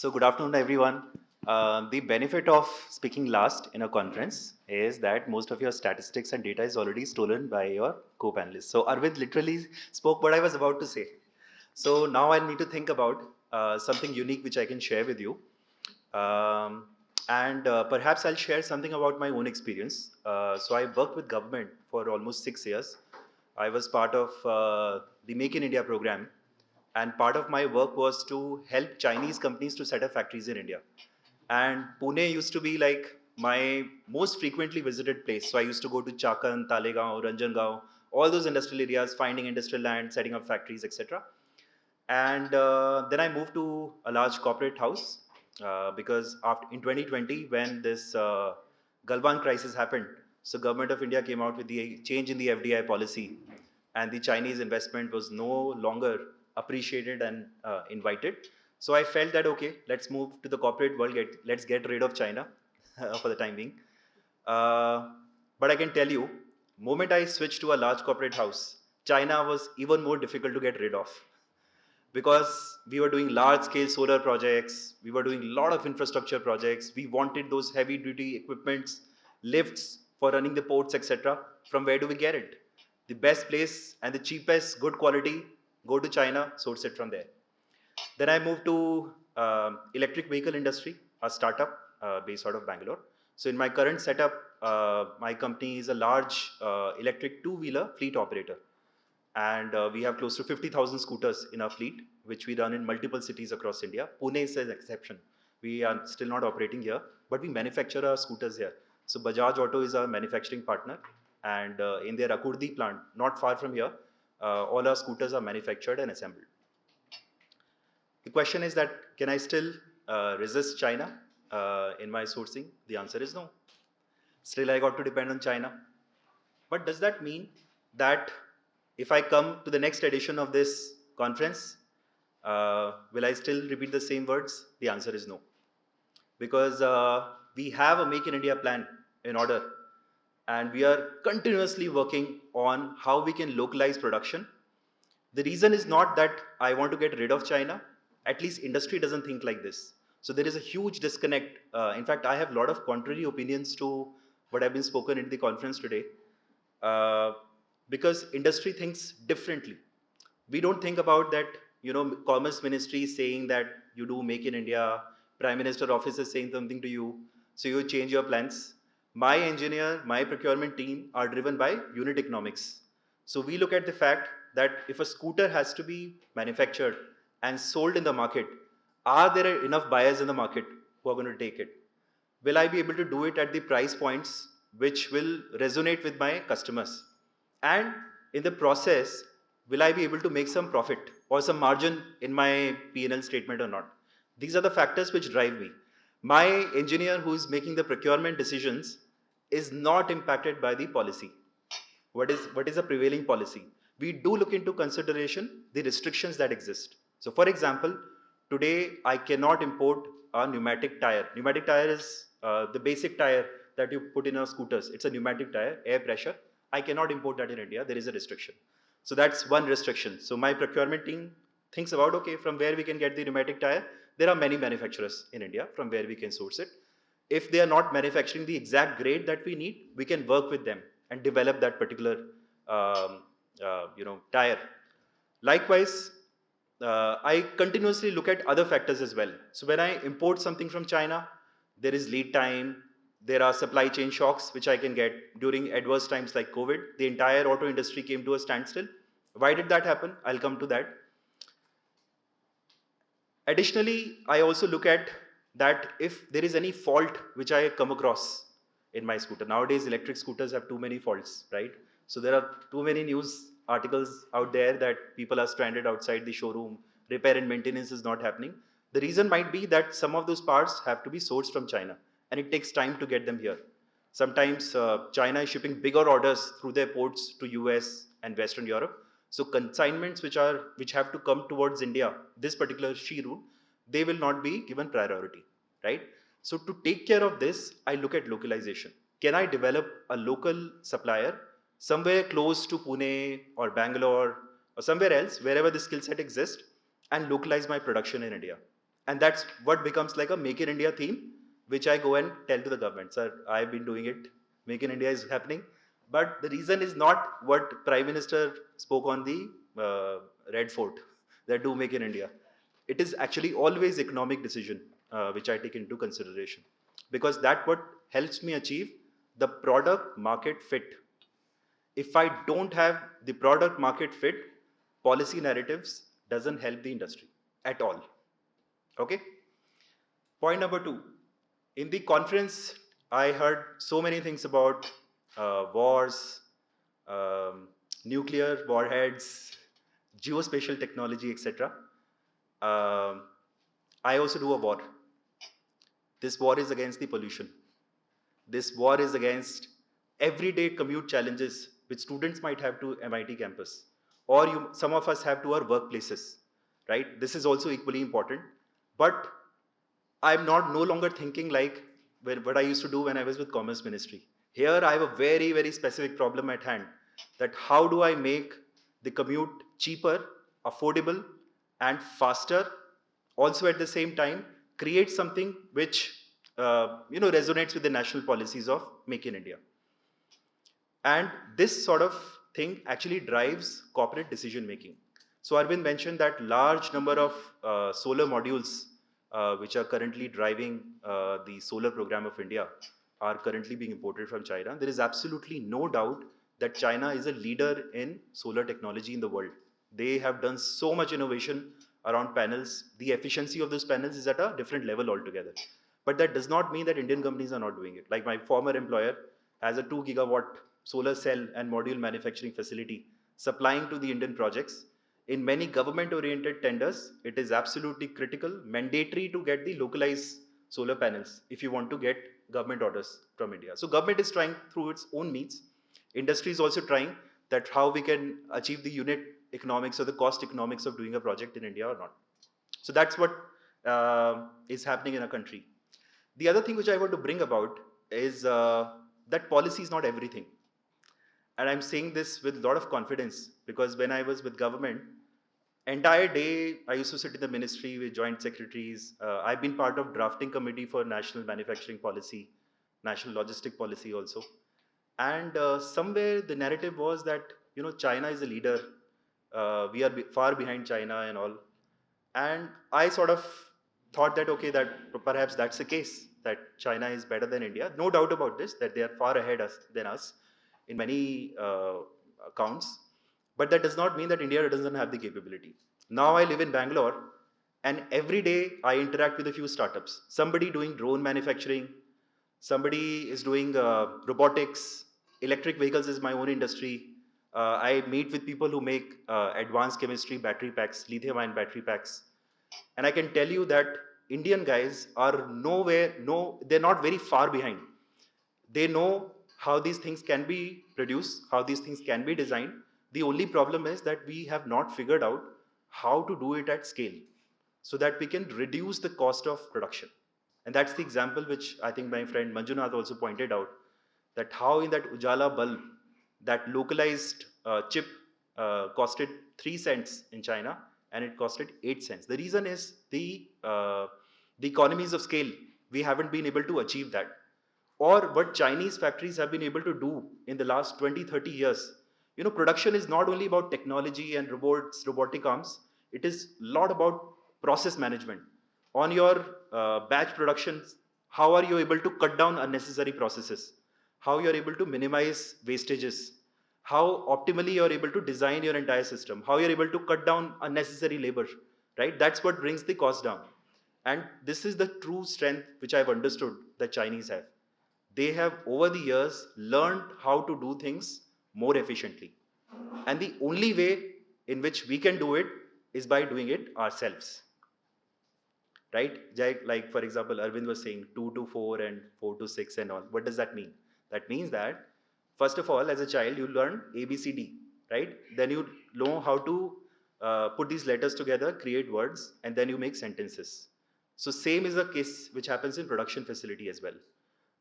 So good afternoon, everyone. The benefit of speaking last in a conference is that most of your statistics and data is already stolen by your co-panelists. So Arvind literally spoke what I was about to say. So now I need to think about something unique which I can share with you. And perhaps I'll share something about my own experience. So I worked with government for almost 6 years. I was part of the Make in India program, and part of my work was to help Chinese companies to set up factories in India. And Pune used to be like my most frequently visited place. So I used to go to Chakan, Talegaon, Ranjangaon, all those industrial areas, finding industrial land, setting up factories, etc. And then I moved to a large corporate house because after in 2020, when this Galwan crisis happened, so government of India came out with the change in the FDI policy, and the Chinese investment was no longer appreciated and invited. So I felt that okay, let's move to the corporate world. Let's get rid of China for the time being. Uh, but I can tell you, moment I switched to a large corporate house, China was even more difficult to get rid of because we were doing large scale solar projects, we were doing a lot of infrastructure projects, we wanted those heavy duty equipments, lifts for running the ports, etc. From where do we get it? The best place and the cheapest, good quality, go to China, source it from there. Then I moved to electric vehicle industry, a startup based out of Bangalore. So in my current setup, my company is a large electric two-wheeler fleet operator, and we have close to 50,000 scooters in our fleet, which we run in multiple cities across India. Pune is an exception. We are still not operating here, but we manufacture our scooters here. So Bajaj Auto is our manufacturing partner, and in their Akurdi plant, not far from here, all our scooters are manufactured and assembled. The question is that can I still resist China in my sourcing? The answer is no. Still, I got to depend on China. But does that mean that if I come to the next edition of this conference, will I still repeat the same words? The answer is no. Because we have a Make in India plan in order, and we are continuously working on how we can localize production. The reason is not that I want to get rid of China. At least industry doesn't think like this. So there is a huge disconnect. In fact, I have a lot of contrary opinions to what have been spoken in the conference today, uh, because industry thinks differently. We don't think about that. Commerce Ministry is saying that you do Make in India. Prime Minister office is saying something to you, so you change your plans. My engineer, my procurement team are driven by unit economics. So we look at the fact that if a scooter has to be manufactured and sold in the market, are there enough buyers in the market who are going to take it? Will I be able to do it at the price points which will resonate with my customers? And in the process, will I be able to make some profit or some margin in my P&L statement or not? These are the factors which drive me. My engineer who is making the procurement decisions is not impacted by the policy. What is the prevailing policy? We do look into consideration the restrictions that exist. So for example, today I cannot import a pneumatic tire. Pneumatic tire is the basic tire that you put in our scooters. It's a pneumatic tire, air pressure. I cannot import that in India. There is a restriction. So that's one restriction. So my procurement team thinks about, okay, from where we can get the pneumatic tire. There are many manufacturers in India from where we can source it. If they are not manufacturing the exact grade that we need, we can work with them and develop that particular tire. Likewise, I continuously look at other factors as well. So when I import something from China, there is lead time, there are supply chain shocks which I can get during adverse times like COVID. The entire auto industry came to a standstill. Why did that happen? I'll come to that. Additionally, I also look at that if there is any fault which I come across in my scooter. Nowadays, electric scooters have too many faults, right? So there are too many news articles out there that people are stranded outside the showroom, repair and maintenance is not happening. The reason might be that some of those parts have to be sourced from China, and it takes time to get them here. Sometimes China is shipping bigger orders through their ports to US and Western Europe. So consignments which have to come towards India, this particular she route, they will not be given priority, right? So to take care of this, I look at localization. Can I develop a local supplier somewhere close to Pune or Bangalore or somewhere else, wherever the skill set exists, and localize my production in India? And that's what becomes like a Make in India theme, which I go and tell to the government, sir, I've been doing it, Make in India is happening. But the reason is not what Prime Minister spoke on the Red Fort, that do Make in India. It is actually always economic decision, which I take into consideration, because that what helps me achieve the product market fit. If I don't have the product market fit, policy narratives doesn't help the industry at all. Okay. Point number two. In the conference, I heard so many things about wars, um, nuclear warheads, geospatial technology, etc. Um, I also do a war. This war is against the pollution. This war is against everyday commute challenges which students might have to MIT campus, or some of us have to our workplaces, right? This is also equally important. But I'm not no longer thinking like what I used to do when I was with Commerce Ministry. Here I have a very, very specific problem at hand, that how do I make the commute cheaper, affordable, and faster, also at the same time create something which resonates with the national policies of Make in India. And this sort of thing actually drives corporate decision making. So Arvind mentioned that large number of solar modules which are currently driving the solar program of India are currently being imported from China. There is absolutely no doubt that China is a leader in solar technology in the world. They have done so much innovation around panels. The efficiency of those panels is at a different level altogether. But that does not mean that Indian companies are not doing it. Like my former employer has a 2 gigawatt solar cell and module manufacturing facility supplying to the Indian projects. In many government-oriented tenders, it is absolutely critical, mandatory to get the localized solar panels if you want to get government orders from India. So government is trying through its own means. Industry is also trying that how we can achieve the unit economics or the cost economics of doing a project in India or not. So that's what is happening in a country. The other thing which I want to bring about is that policy is not everything. And I'm saying this with a lot of confidence, because when I was with government, entire day I used to sit in the ministry with joint secretaries. I've been part of drafting committee for national manufacturing policy, national logistic policy also. And somewhere the narrative was that China is a leader. We are far behind China and all. And I sort of thought that, okay, that perhaps that's the case, that China is better than India. No doubt about this, that they are far ahead than us in many accounts. But that does not mean that India doesn't have the capability. Now I live in Bangalore, and every day I interact with a few startups. Somebody doing drone manufacturing, somebody is doing robotics, electric vehicles is my own industry. I meet with people who make advanced chemistry battery packs, lithium ion battery packs. And I can tell you that Indian guys are they're not very far behind. They know how these things can be produced, how these things can be designed. The only problem is that we have not figured out how to do it at scale so that we can reduce the cost of production. And that's the example which I think my friend Manjunath also pointed out, that how in that Ujala bulb, that localized chip costed 3 cents in China and it costed 8 cents. The reason is the economies of scale. We haven't been able to achieve that. Or what Chinese factories have been able to do in the last 20, 30 years. Production is not only about technology and robots, robotic arms. It is a lot about process management. On your batch productions, how are you able to cut down unnecessary processes? How you're able to minimize wastages? How optimally you're able to design your entire system? How you're able to cut down unnecessary labor, right? That's what brings the cost down. And this is the true strength which I've understood that Chinese have. They have over the years learned how to do things more efficiently. And the only way in which we can do it is by doing it ourselves. Right? Like for example, Arvind was saying 2 to 4 and 4 to 6 and all. What does that mean? That means that, first of all, as a child, you learn ABCD, right? Then you know how to put these letters together, create words, and then you make sentences. So same is the case which happens in production facility as well.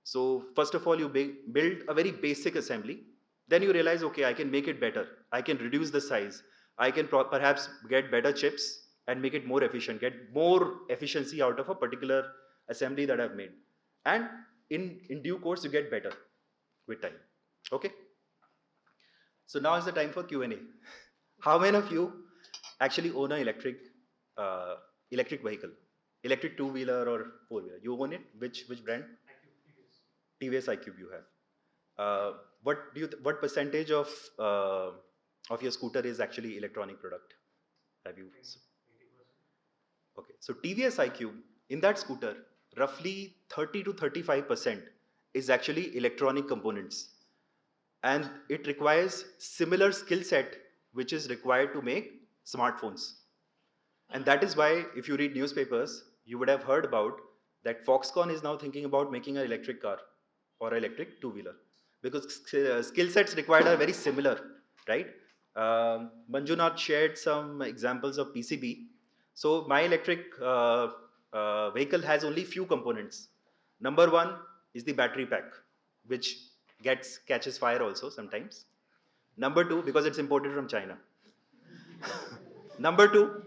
So first of all, you build a very basic assembly. Then you realize, okay, I can make it better. I can reduce the size. I can perhaps get better chips. and make it more efficient, get more efficiency out of a particular assembly that I've made. And in due course, you get better with time. Okay? So now is the time for Q&A. How many of you actually own an uh, electric vehicle? Electric two-wheeler or four-wheeler? You own it? Which brand? TVS iQube you have. What percentage of your scooter is actually electronic product? Have you? Okay, so TVS iQube, in that scooter, roughly 30 to 35% is actually electronic components. And it requires similar skill set which is required to make smartphones. And that is why, if you read newspapers, you would have heard about that Foxconn is now thinking about making an electric car or electric two-wheeler because skill sets required are very similar, right? Manjunath shared some examples of PCB. So my electric vehicle has only few components. Number one is the battery pack, which catches fire also sometimes. Number two, because it's imported from China. Number two,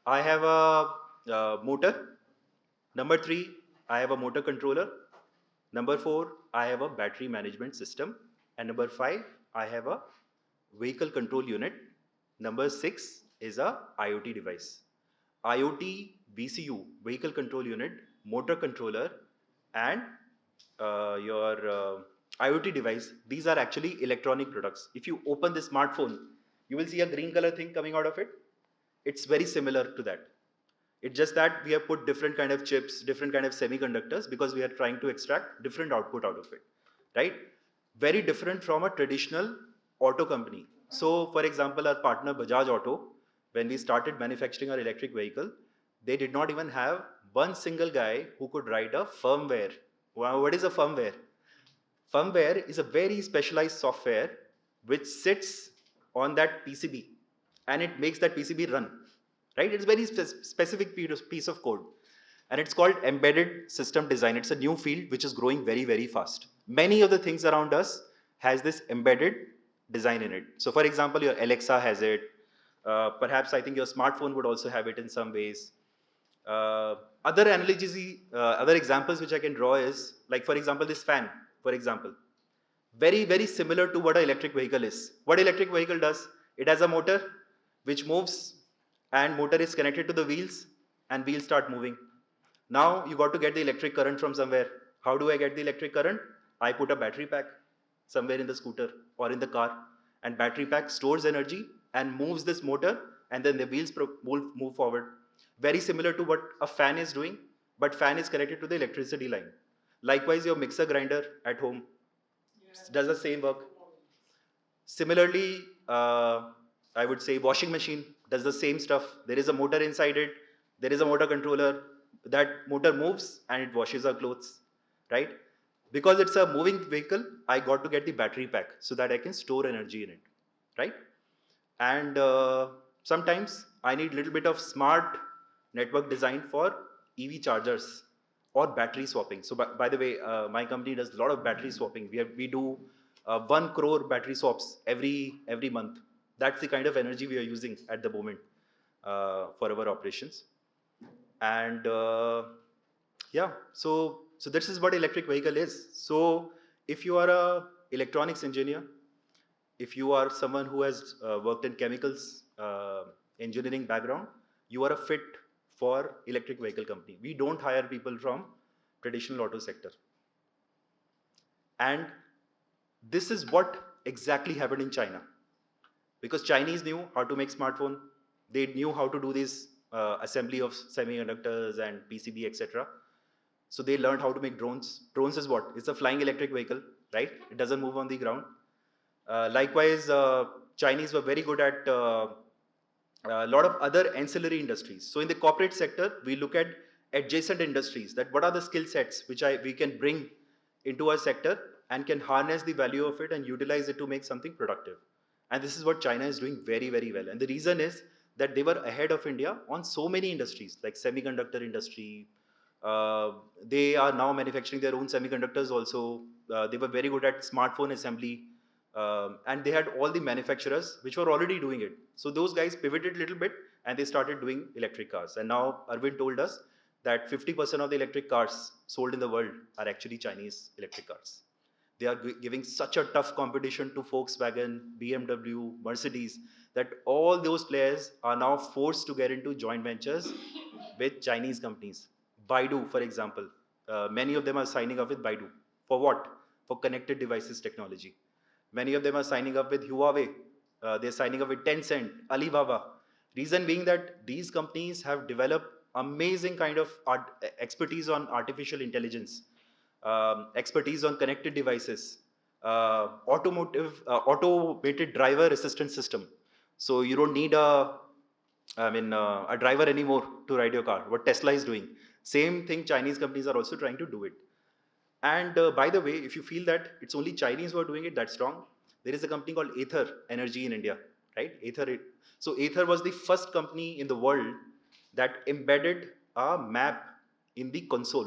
I have a motor. Number three, I have a motor controller. Number four, I have a battery management system. And number five, I have a vehicle control unit. Number six is a IoT device. IoT, VCU, vehicle control unit, motor controller, and your IoT device, these are actually electronic products. If you open the smartphone, you will see a green color thing coming out of it. It's very similar to that. It's just that we have put different kind of chips, different kind of semiconductors because we are trying to extract different output out of it, right? Very different from a traditional auto company. So, for example, our partner Bajaj Auto, when we started manufacturing our electric vehicle, they did not even have one single guy who could write a firmware. What is a firmware? Firmware is a very specialized software which sits on that PCB and it makes that PCB run, right? It's a very specific piece of code and it's called embedded system design. It's a new field which is growing very, very fast. Many of the things around us has this embedded design in it. So for example, your Alexa has it. Perhaps I think your smartphone would also have it in some ways. Other analogies, other examples which I can draw is like, for example, this fan, for example. Very, very similar to what an electric vehicle is. What electric vehicle does? It has a motor which moves and motor is connected to the wheels and wheels start moving. Now you got to get the electric current from somewhere. How do I get the electric current? I put a battery pack somewhere in the scooter or in the car and battery pack stores energy and moves this motor and then the wheels move forward. Very similar to what a fan is doing, but fan is connected to the electricity line. Likewise, your mixer grinder at home does the same work. Similarly, I would say washing machine does the same stuff. There is a motor inside it. There is a motor controller. That motor moves and it washes our clothes, right? Because it's a moving vehicle, I got to get the battery pack so that I can store energy in it, right? And sometimes I need a little bit of smart network design for EV chargers or battery swapping. So by the way, my company does a lot of battery swapping. We do 1 crore battery swaps every month. That's the kind of energy we are using at the moment for our operations. And yeah, so this is what electric vehicle is. So if you are a electronics engineer, if you are someone who has worked in chemicals engineering background, you are a fit for electric vehicle company. We don't hire people from traditional auto sector. And this is what exactly happened in China. Because Chinese knew how to make smartphone, they knew how to do this assembly of semiconductors and PCB, etc. So they learned how to make drones. Drones is what? It's a flying electric vehicle, right? It doesn't move on the ground. Likewise, Chinese were very good at a lot of other ancillary industries. So in the corporate sector, we look at adjacent industries, that what are the skill sets which we can bring into our sector and can harness the value of it and utilize it to make something productive. And this is what China is doing very, very well. And the reason is that they were ahead of India on so many industries, like semiconductor industry. They are now manufacturing their own semiconductors also. They were very good at smartphone assembly. And they had all the manufacturers which were already doing it. So those guys pivoted a little bit and they started doing electric cars. And now Arvind told us that 50% of the electric cars sold in the world are actually Chinese electric cars. They are giving such a tough competition to Volkswagen, BMW, Mercedes, that all those players are now forced to get into joint ventures with Chinese companies. Baidu, for example, many of them are signing up with Baidu. For what? For connected devices technology. Many of them are signing up with Huawei. They're signing up with Tencent, Alibaba. Reason being that these companies have developed amazing kind of expertise on artificial intelligence, expertise on connected devices, automated driver assistance system. So you don't need a driver anymore to ride your car. What Tesla is doing, same thing. Chinese companies are also trying to do it. And by the way, if you feel that it's only Chinese who are doing it, that's wrong. There is a company called Ather Energy in India, right? So Ather was the first company in the world that embedded a map in the console.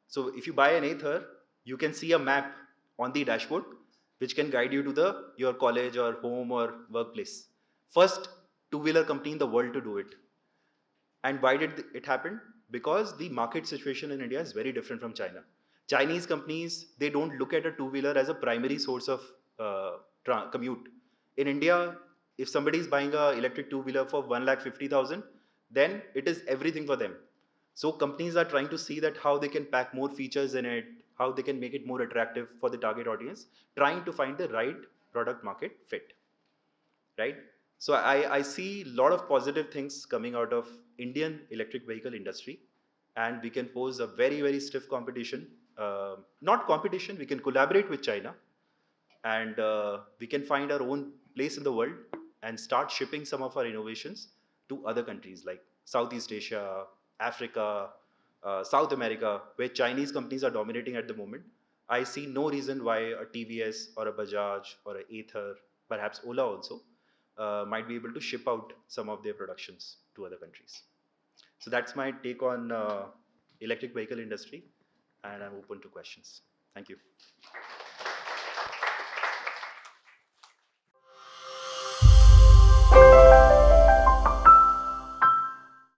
So if you buy an Ather, you can see a map on the dashboard, which can guide you to your college or home or workplace. First two-wheeler company in the world to do it. And why did it happen? Because the market situation in India is very different from China. Chinese companies, they don't look at a two-wheeler as a primary source of commute. In India, if somebody is buying an electric two-wheeler for 1,50,000, then it is everything for them. So companies are trying to see that how they can pack more features in it, how they can make it more attractive for the target audience, trying to find the right product market fit, right? So I see a lot of positive things coming out of Indian electric vehicle industry, and we can pose a very, very stiff competition. Not competition, we can collaborate with China, and we can find our own place in the world and start shipping some of our innovations to other countries like Southeast Asia, Africa, South America, where Chinese companies are dominating at the moment. I see no reason why a TVS or a Bajaj or a Ather, perhaps Ola also, might be able to ship out some of their productions to other countries. So that's my take on electric vehicle industry, and I'm open to questions. Thank you.